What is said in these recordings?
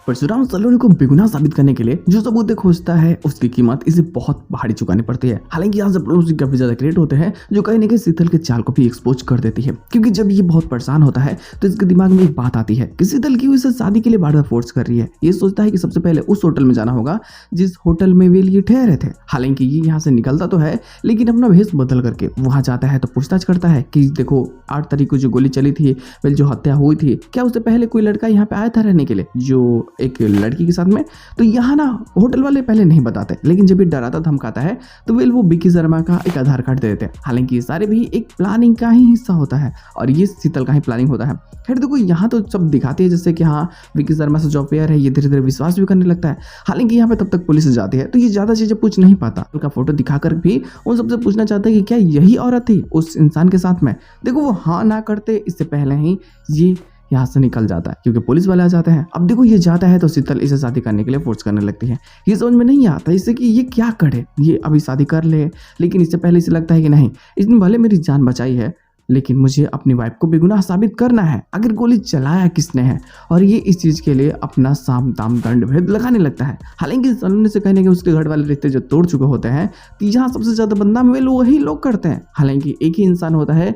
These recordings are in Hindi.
परशुराम सलोनी को बेगुनाह साबित करने के लिए जो सबूत खोजता है उसकी कीमत इसे बहुत भारी चुकानी पड़ती है। हालांकि यहाँ से प्रॉब्लम्स काफी ज्यादा क्रिएट होते हैं जो कहीं ना कहीं शीतल के चाल को भी एक्सपोज कर देती है, क्योंकि जब ये बहुत परेशान होता है तो इसके दिमाग में एक बात आती है कि शीतल क्यों इसे शादी के लिए बार बार फोर्स कर रही है। ये सोचता है कि सबसे पहले उस होटल में जाना होगा जिस होटल में वे ये ठहरे थे। हालांकि ये यहाँ से निकलता तो है लेकिन अपना भेष बदल करके वहां जाता है तो पूछताछ करता है कि देखो 8 तारीख को जो गोली चली थी, वेल जो हत्या हुई थी, क्या उससे पहले कोई लड़का यहाँ पे आया था रहने के लिए जो एक लड़की के साथ में। तो यहाँ ना होटल वाले पहले नहीं बताते, लेकिन जब ये डराता धमकाता है तो वेल वो विकी शर्मा का एक आधार कार्ड दे देते हैं। हालांकि ये सारे भी एक प्लानिंग का ही हिस्सा होता है और ये शीतल का ही प्लानिंग होता है। खैर देखो यहाँ तो सब दिखाते हैं जैसे कि हाँ विकी शर्मा से जो अफेयर है ये धीरे धीरे विश्वास भी करने लगता है। हालांकि यहाँ पे तब तक पुलिस जाती है तो ये ज्यादा चीजें पूछ नहीं पाता, उनका फोटो दिखाकर भी उन सबसे पूछना चाहता है कि क्या यही औरत थी उस इंसान के साथ में। देखो वो हाँ ना करते इससे पहले ही ये यहाँ से निकल जाता है क्योंकि पुलिस वाले आ जाते हैं। अब देखो ये जाता है तो शीतल इसे शादी करने के लिए फोर्स करने लगती है। ये समझ में नहीं आता इससे कि ये क्या करे, ये अभी शादी कर ले, लेकिन इससे पहले इसे लगता है कि नहीं इसने भले मेरी जान बचाई है लेकिन मुझे अपनी वाइफ को बेगुनाह साबित करना है। अगर गोली चलाया किसने है, और ये इस चीज के लिए अपना साम दाम दंड भेद लगाने लगता है। हालांकि सलोनी से कहने के उसके घर वाले रिश्ते जो तोड़ चुके होते हैं तो यहाँ सबसे ज्यादा बदनाम वे लोग वही लोग करते हैं। हालांकि एक ही इंसान होता है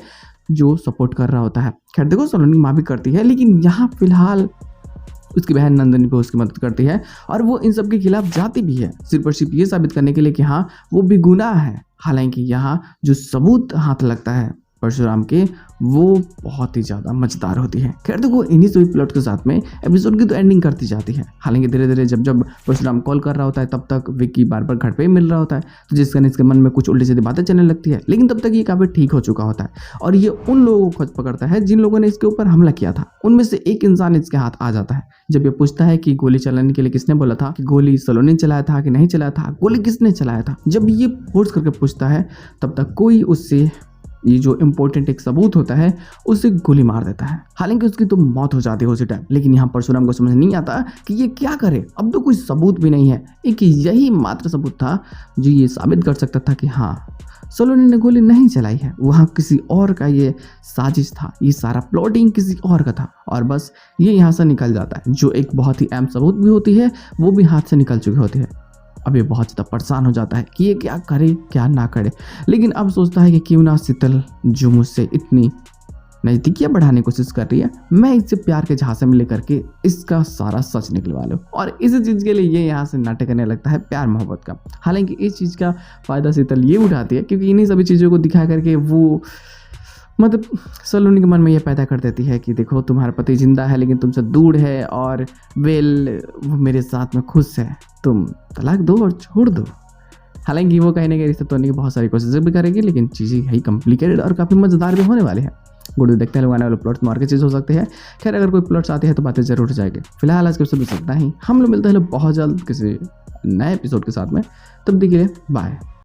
जो सपोर्ट कर रहा होता है। खैर देखो सलोनी माँ भी करती है लेकिन यहाँ फिलहाल उसकी बहन नंदनी पे उसकी मदद करती है और वो इन सब के खिलाफ जाती भी है सिर्फ और सिर्फ ये साबित करने के लिए कि हाँ वो बेगुनाह है। हालांकि यहाँ जो सबूत हाथ लगता है परशुराम के वो बहुत ही ज़्यादा मजेदार होती है। खैर देखो इन्हीं सभी प्लॉट के साथ में एपिसोड की तो एंडिंग करती जाती है। हालांकि धीरे धीरे जब जब परशुराम कॉल कर रहा होता है तब तक विक्की बार बार घर पे ही मिल रहा होता है तो जिस कारण इसके मन में कुछ उल्टी सीधी बातें चलने लगती है। लेकिन तब तक ये काफ़ी ठीक हो चुका होता है और ये उन लोगों को खोज पकड़ता है जिन लोगों ने इसके ऊपर हमला किया था। उनमें से एक इंसान इसके हाथ आ जाता है। जब ये पूछता है कि गोली चलाने के लिए किसने बोला था, कि गोली सलोनी ने चलाया था कि नहीं चलाया था, गोली किसने चलाया था, जब ये फोर्स करके पूछता है तब तक कोई उससे ये जो इम्पोर्टेंट एक सबूत होता है उसे गोली मार देता है। हालांकि उसकी तो मौत हो जाती है उसी टाइम, लेकिन यहाँ परशुराम को समझ नहीं आता कि ये क्या करे। अब तो कोई सबूत भी नहीं है, एक यही मात्र सबूत था जो ये साबित कर सकता था कि हाँ सलोनी ने गोली नहीं चलाई है, वहाँ किसी और का ये साजिश था, ये सारा प्लॉटिंग किसी और का था। और बस ये यहाँ से निकल जाता है, जो एक बहुत ही अहम सबूत भी होती है वो भी हाथ से निकल चुकी होती है। अब ये बहुत ज़्यादा परेशान हो जाता है कि ये क्या करे क्या ना करे, लेकिन अब सोचता है कि क्यों ना शीतल जो मुझसे इतनी नज़दीकियाँ बढ़ाने की कोशिश कर रही है, मैं इससे प्यार के झांसे में लेकर के इसका सारा सच निकलवा लूँ। और इसी चीज़ के लिए ये यहाँ से नाटक करने लगता है प्यार मोहब्बत का। हालांकि इस चीज़ का फ़ायदा शीतल ये उठाती है क्योंकि इन्हीं सभी चीज़ों को दिखा करके वो मतलब सलोनी के मन में ये पैदा कर देती है कि देखो तुम्हारा पति जिंदा है लेकिन तुमसे दूर है और वेल वो मेरे साथ में खुश है, तुम तलाक दो और छोड़ दो। हालांकि वो कहीं ना कहीं रिश्ते तोड़ने की बहुत सारी कोशिशें भी करेगी लेकिन चीज़ें यही कॉम्प्लिकेटेड और काफ़ी मज़ेदार भी होने वाली है। गुड देखते हैं लोग आने वाले प्लॉट्स में और क्या चीज़ हो सकती है। खैर अगर कोई प्लॉट्स आती है तो बातें जरूर जाएगी। फिलहाल आज के एपिसोड में इतना ही, हम लोग मिलते हैं बहुत जल्द किसी नए एपिसोड के साथ में। तब तक के लिए बाय।